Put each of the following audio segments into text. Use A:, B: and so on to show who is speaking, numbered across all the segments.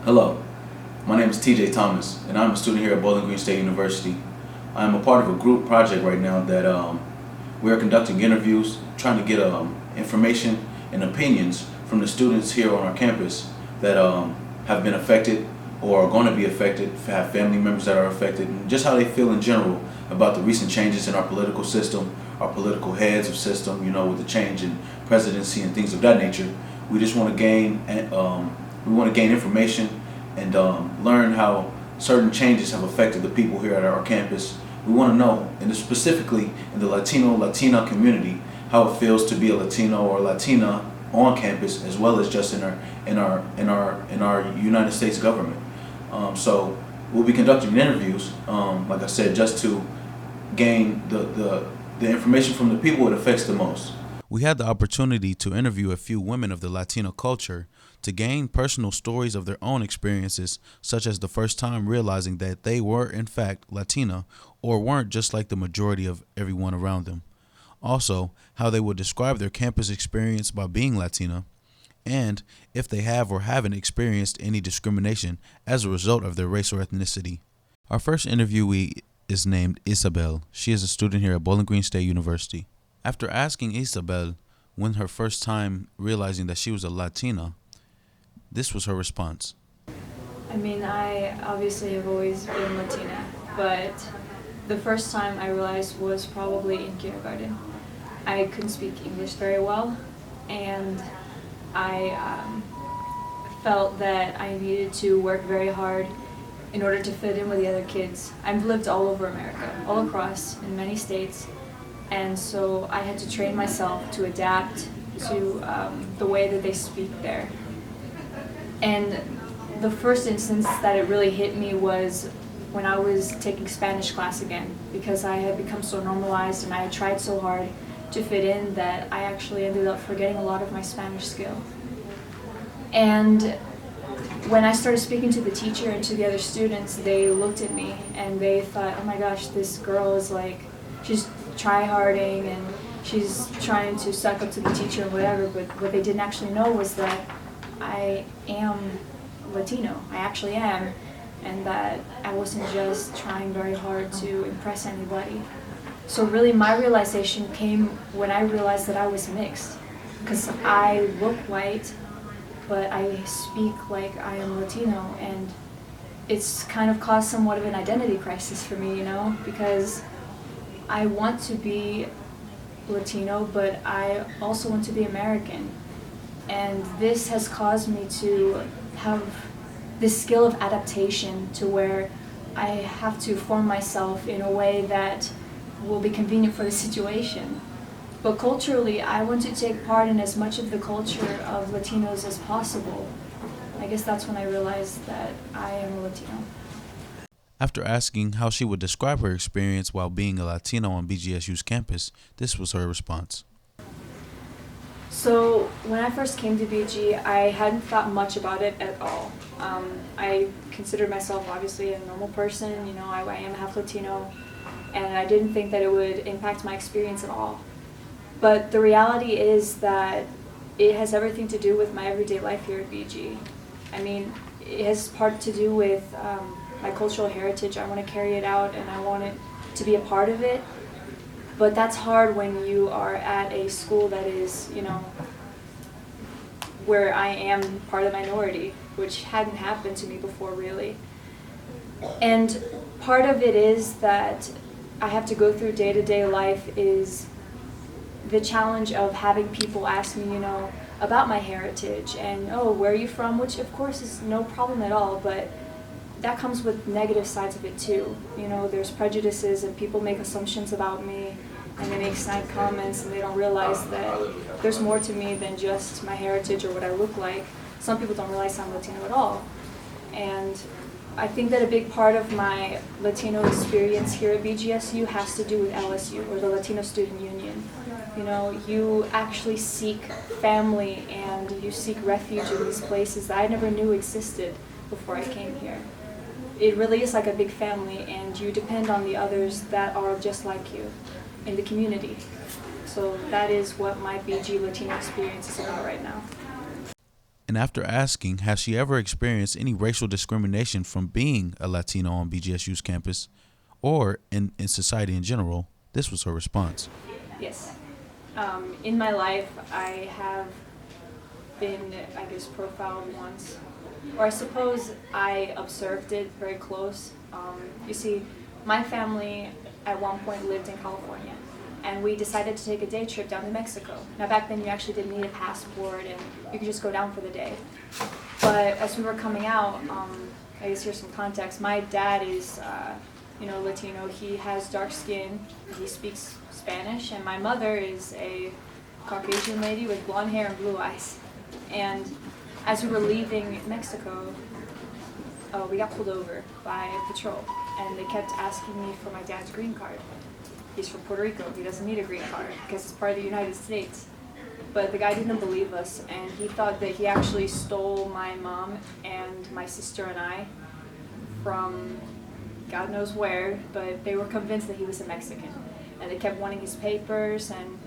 A: Hello, my name is TJ Thomas, and I'm a student here at Bowling Green State University. I'm a part of a group project right now that we are conducting interviews, trying to get information and opinions from the students here on our campus that have been affected or are going to be affected, have family members that are affected, and just how they feel in general about the recent changes in our political system, our political heads of system, with the change in presidency and things of that nature. We just want to gain information and learn how certain changes have affected the people here at our campus. We want to know, and specifically in the Latina community, how it feels to be a Latino or Latina on campus, as well as just in our United States government. So we'll be conducting interviews, like I said, just to gain the information from the people it affects the most.
B: We had the opportunity to interview a few women of the Latino culture to gain personal stories of their own experiences, such as the first time realizing that they were in fact Latina or weren't just like the majority of everyone around them. Also, how they would describe their campus experience by being Latina, and if they have or haven't experienced any discrimination as a result of their race or ethnicity. Our first interviewee is named Isabel. She is a student here at Bowling Green State University. After asking Isabel when her first time realizing that she was a Latina, this was her response.
C: I obviously have always been Latina, but the first time I realized was probably in kindergarten. I couldn't speak English very well, and I felt that I needed to work very hard in order to fit in with the other kids. I've lived all over America, all across, in many states, and so I had to train myself to adapt to the way that they speak there. And the first instance that it really hit me was when I was taking Spanish class again, because I had become so normalized and I had tried so hard to fit in that I actually ended up forgetting a lot of my Spanish skill. And when I started speaking to the teacher and to the other students, they looked at me and they thought, oh my gosh, this girl is she's try-harding and she's trying to suck up to the teacher and whatever, but what they didn't actually know was that I am Latino. I actually am, and that I wasn't just trying very hard to impress anybody. So really my realization came when I realized that I was mixed, because I look white, but I speak like I am Latino, and it's kind of caused somewhat of an identity crisis for me, because I want to be Latino, but I also want to be American. And this has caused me to have this skill of adaptation to where I have to form myself in a way that will be convenient for the situation. But culturally, I want to take part in as much of the culture of Latinos as possible. I guess that's when I realized that I am a Latino.
B: After asking how she would describe her experience while being a Latino on BGSU's campus, this was her response.
C: So when I first came to BG, I hadn't thought much about it at all. I considered myself obviously a normal person, I am half Latino, and I didn't think that it would impact my experience at all. But the reality is that it has everything to do with my everyday life here at BG. It has part to do with my cultural heritage. I want to carry it out and I want it to be a part of it. But that's hard when you are at a school that is, where I am part of the minority, which hadn't happened to me before, really. And part of it is that I have to go through day-to-day life is the challenge of having people ask me, about my heritage and, oh, where are you from? Which, of course, is no problem at all, but that comes with negative sides of it too. There's prejudices and people make assumptions about me and they make snide comments and they don't realize that there's more to me than just my heritage or what I look like. Some people don't realize I'm Latino at all. And I think that a big part of my Latino experience here at BGSU has to do with LSU, or the Latino Student Union. You actually seek family and you seek refuge in these places that I never knew existed before I came here. It really is like a big family, and you depend on the others that are just like you in the community. So that is what my BG Latino experience is about right now.
B: And after asking, has she ever experienced any racial discrimination from being a Latino on BGSU's campus or in society in general, this was her response.
C: Yes. In my life, I have been, I guess, profiled once. Or I suppose I observed it very close. You see, my family at one point lived in California, and we decided to take a day trip down to Mexico. Now back then you actually didn't need a passport and you could just go down for the day. But as we were coming out, I guess here's some context. My dad is, Latino. He has dark skin, he speaks Spanish, and my mother is a Caucasian lady with blonde hair and blue eyes. And as we were leaving Mexico, we got pulled over by patrol, and they kept asking me for my dad's green card. He's from Puerto Rico, he doesn't need a green card because it's part of the United States. But the guy didn't believe us, and he thought that he actually stole my mom and my sister and I from God knows where, but they were convinced that he was a Mexican. And they kept wanting his papers, and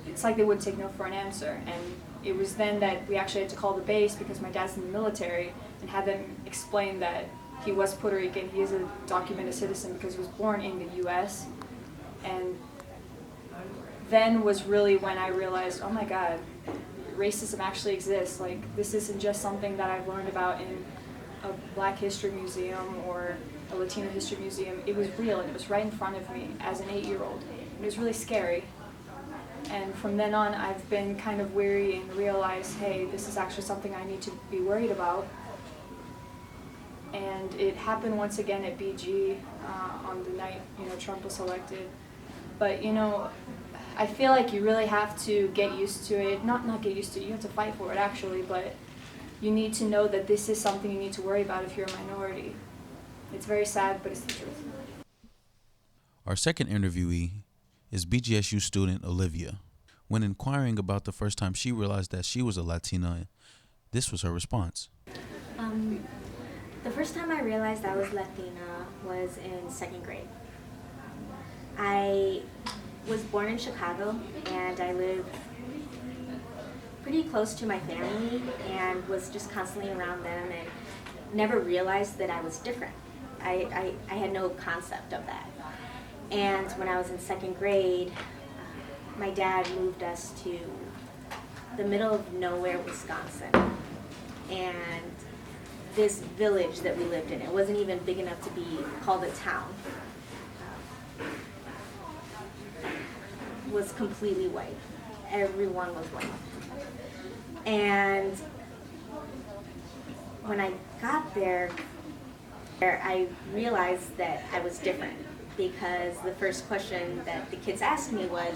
C: it's like they wouldn't take no for an answer. And it was then that we actually had to call the base because my dad's in the military and had them explain that he was Puerto Rican, he is a documented citizen because he was born in the US. And then was really when I realized, oh my God, racism actually exists. Like, this isn't just something that I've learned about in a Black History Museum or a Latino History Museum. It was real, and it was right in front of me as an 8-year-old. It was really scary. And from then on, I've been kind of weary and realized, hey, this is actually something I need to be worried about. And it happened once again at BG on the night, Trump was elected. But, I feel like you really have to get used to it. Not get used to it, you have to fight for it actually, but you need to know that this is something you need to worry about if you're a minority. It's very sad, but it's the truth.
B: Our second interviewee is BGSU student Olivia. When inquiring about the first time she realized that she was a Latina, this was her response.
D: The first time I realized I was Latina was in second grade. I was born in Chicago, and I lived pretty close to my family and was just constantly around them and never realized that I was different. I had no concept of that. And when I was in second grade, my dad moved us to the middle of nowhere, Wisconsin. And this village that we lived in, it wasn't even big enough to be called a town, was completely white. Everyone was white. And when I got there, I realized that I was different because the first question that the kids asked me was,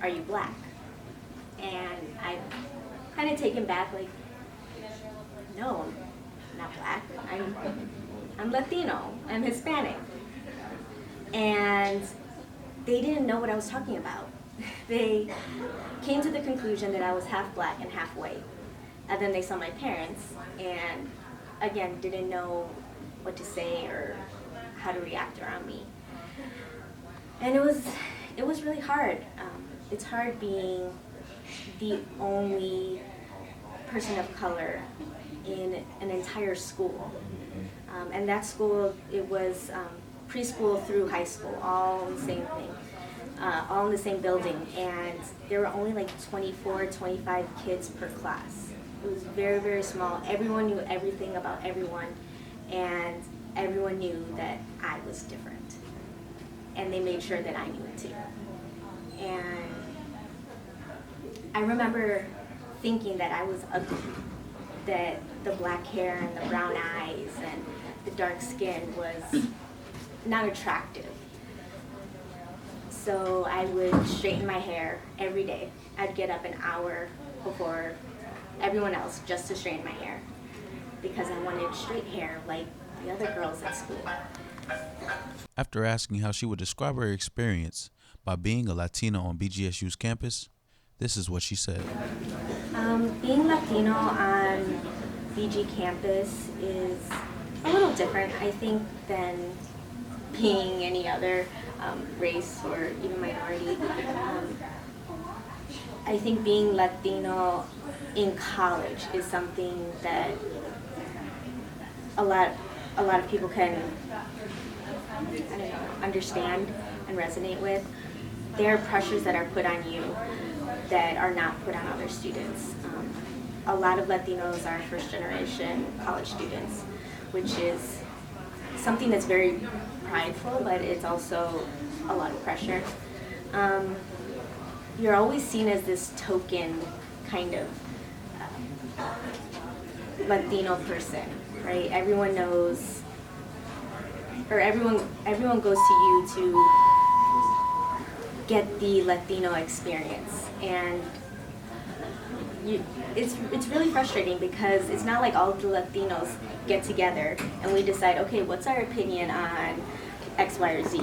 D: "Are you Black?" And I kind of taken back, like, no, I'm not Black. I'm Latino. I'm Hispanic. And they didn't know what I was talking about. They came to the conclusion that I was half Black and half white. And then they saw my parents and, again, didn't know what to say or how to react around me. And it was really hard. It's hard being the only person of color in an entire school. And that school, it was preschool through high school, all in the same thing, all in the same building. And there were only like 24, 25 kids per class. It was very, very small. Everyone knew everything about everyone, and everyone knew that I was different. And they made sure that I knew it too. And I remember thinking that I was ugly, that the black hair and the brown eyes and the dark skin was not attractive. So I would straighten my hair every day. I'd get up an hour before everyone else just to straighten my hair because I wanted straight hair like the other girls at school.
B: After asking how she would describe her experience by being a Latina on BGSU's campus, this is what she said.
D: Being Latino on BG campus is a little different, I think, than being any other race or even minority. I think being Latino in college is something that a lot of people can, I don't know, understand and resonate with. There are pressures that are put on you that are not put on other students. A lot of Latinos are first generation college students, which is something that's very prideful, but it's also a lot of pressure. You're always seen as this token kind of Latino person, right? Everyone knows, or everyone goes to you to get the Latino experience, and it's really frustrating because it's not like all the Latinos get together and we decide, okay, what's our opinion on X, Y, or Z.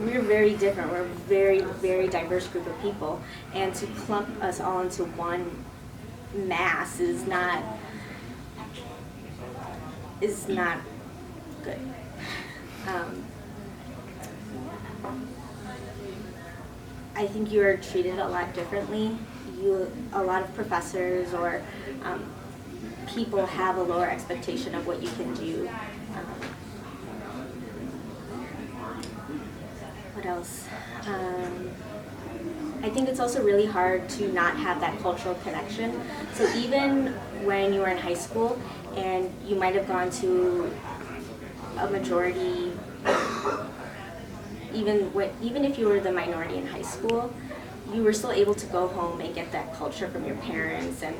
D: We're very different. We're a very, very diverse group of people, and to clump us all into one mass is not good. I think you are treated a lot differently. A lot of professors or people have a lower expectation of what you can do. What else? I think it's also really hard to not have that cultural connection. So even when you were in high school and you might have gone to a majority, even if you were the minority in high school, you were still able to go home and get that culture from your parents and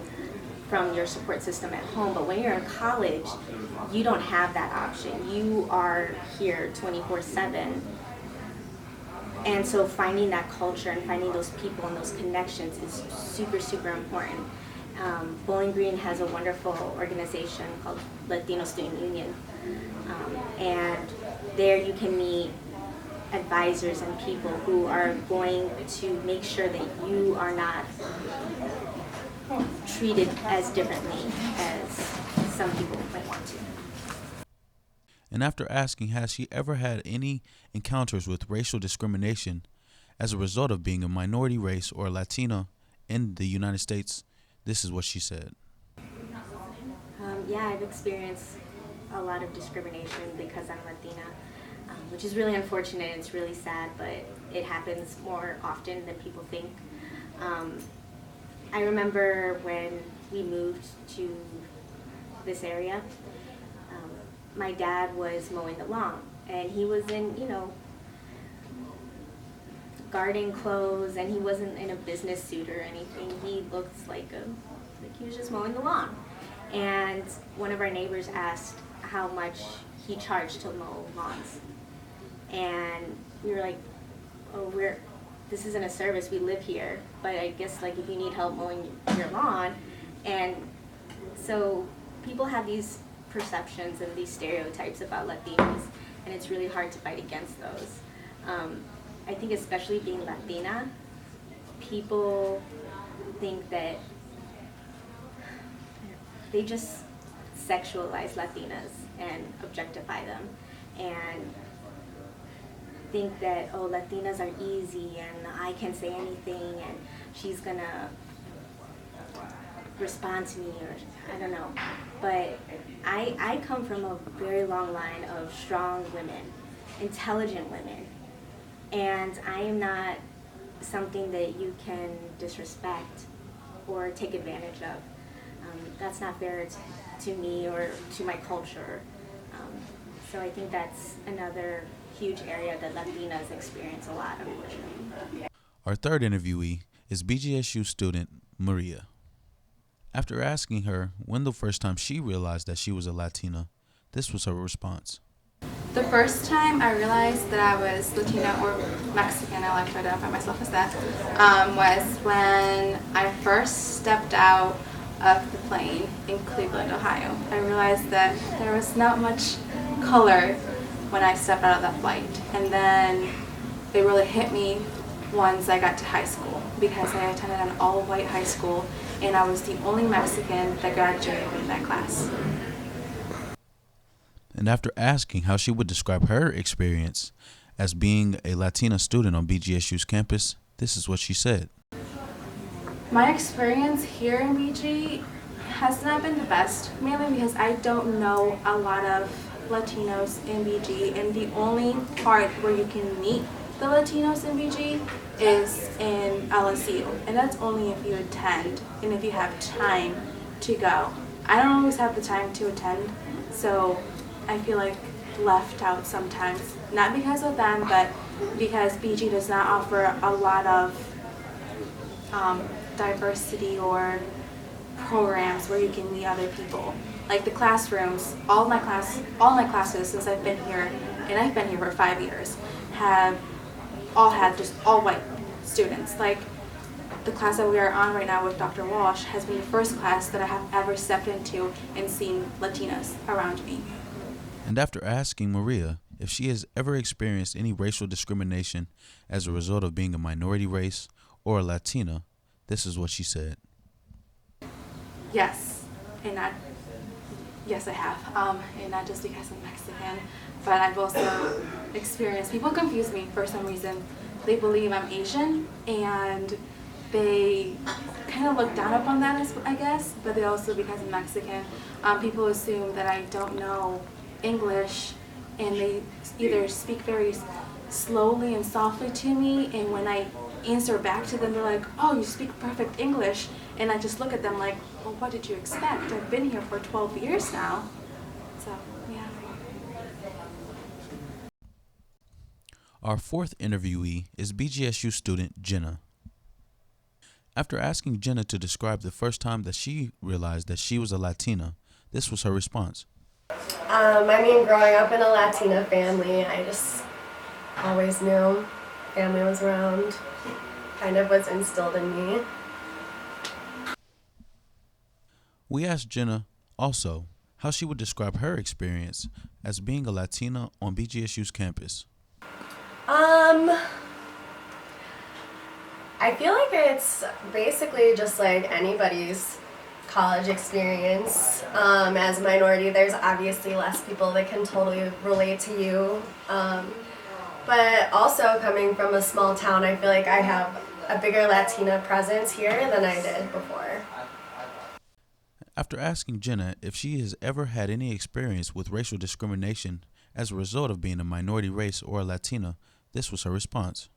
D: from your support system at home. But when you're in college, you don't have that option. You are here 24/7. And so finding that culture and finding those people and those connections is super, super important. Bowling Green has a wonderful organization called Latina Student Union. And there you can meet advisors and people who are going to make sure that you are not treated as differently as some people might want to.
B: And after asking, has she ever had any encounters with racial discrimination as a result of being a minority race or Latina in the United States, this is what she said.
D: Yeah, I've experienced a lot of discrimination because I'm Latina, which is really unfortunate. It's really sad, but it happens more often than people think. I remember when we moved to this area, my dad was mowing the lawn, and he was in, garden clothes, and he wasn't in a business suit or anything. He looked like he was just mowing the lawn. And one of our neighbors asked how much he charged to mow lawns. And we were like, oh, this isn't a service, we live here, but I guess if you need help mowing your lawn. And so people have these perceptions and these stereotypes about Latinos, and it's really hard to fight against those. I think especially being Latina, people think that they just sexualize Latinas and objectify them, and think that, oh, Latinas are easy and I can say anything and she's gonna respond to me, or I don't know. But I come from a very long line of strong women, intelligent women, and I am not something that you can disrespect or take advantage of. That's not fair to me or to my culture. So I think that's another huge area that Latinas experience a lot, unfortunately.
B: Our third interviewee is BGSU student Maria. After asking her when the first time she realized that she was a Latina, this was her response.
E: The first time I realized that I was Latina or Mexican, I like to identify myself as that, was when I first stepped out of the plane in Cleveland, Ohio. I realized that there was not much color when I stepped out of that flight. And then it really hit me once I got to high school, because I attended an all-white high school and I was the only Mexican that graduated in that class.
B: And after asking how she would describe her experience as being a Latina student on BGSU's campus, this is what she said.
E: My experience here in BG has not been the best, mainly because I don't know a lot of Latinos in BG, and the only part where you can meet the Latinos in BG is in LSU, and that's only if you attend and if you have time to go. I don't always have the time to attend, so I feel like left out sometimes, not because of them, but because BG does not offer a lot of diversity or programs where you can meet other people. Like the classrooms, all my classes since I've been here, and I've been here for 5 years, have all had just all white students. Like the class that we are on right now with Dr. Walsh has been the first class that I have ever stepped into and seen Latinas around me.
B: And after asking Maria if she has ever experienced any racial discrimination as a result of being a minority race or a Latina, this is what she said.
E: Yes, yes I have, and not just because I'm Mexican, but I've also experienced, people confuse me for some reason. They believe I'm Asian, and they kind of look down upon that, I guess, but they also, because I'm Mexican, people assume that I don't know English, and they either speak very slowly and softly to me, and when I answer back to them, they're like, oh, you speak perfect English, and I just look at them like, well, what did you expect? I've been here for 12 years now. So, yeah.
B: Our fourth interviewee is BGSU student Jenna. After asking Jenna to describe the first time that she realized that she was a Latina, this was her response.
F: Growing up in a Latina family, I just always knew family was around, kind of was instilled in me.
B: We asked Jenna also how she would describe her experience as being a Latina on BGSU's campus.
F: I feel like it's basically just like anybody's college experience. As a minority, there's obviously less people that can totally relate to you. But also coming from a small town, I feel like I have a bigger Latina presence here than I did before.
B: After asking Jenna if she has ever had any experience with racial discrimination as a result of being a minority race or a Latina, this was her response.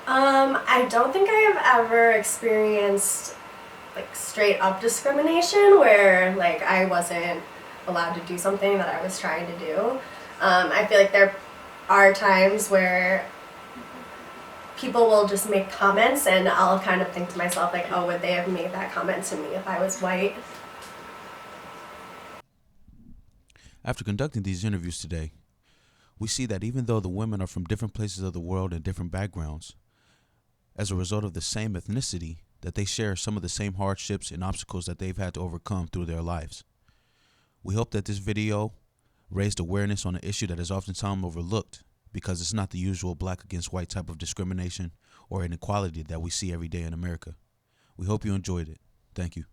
F: I don't think I have ever experienced like straight up discrimination where like I wasn't allowed to do something that I was trying to do. I feel like there are times where people will just make comments and I'll kind of think to myself like, oh, would they have made that comment to me if I was white?
B: After conducting these interviews today, we see that even though the women are from different places of the world and different backgrounds, as a result of the same ethnicity, that they share some of the same hardships and obstacles that they've had to overcome through their lives. We hope that this video raised awareness on an issue that is oftentimes overlooked because it's not the usual black against white type of discrimination or inequality that we see every day in America. We hope you enjoyed it. Thank you.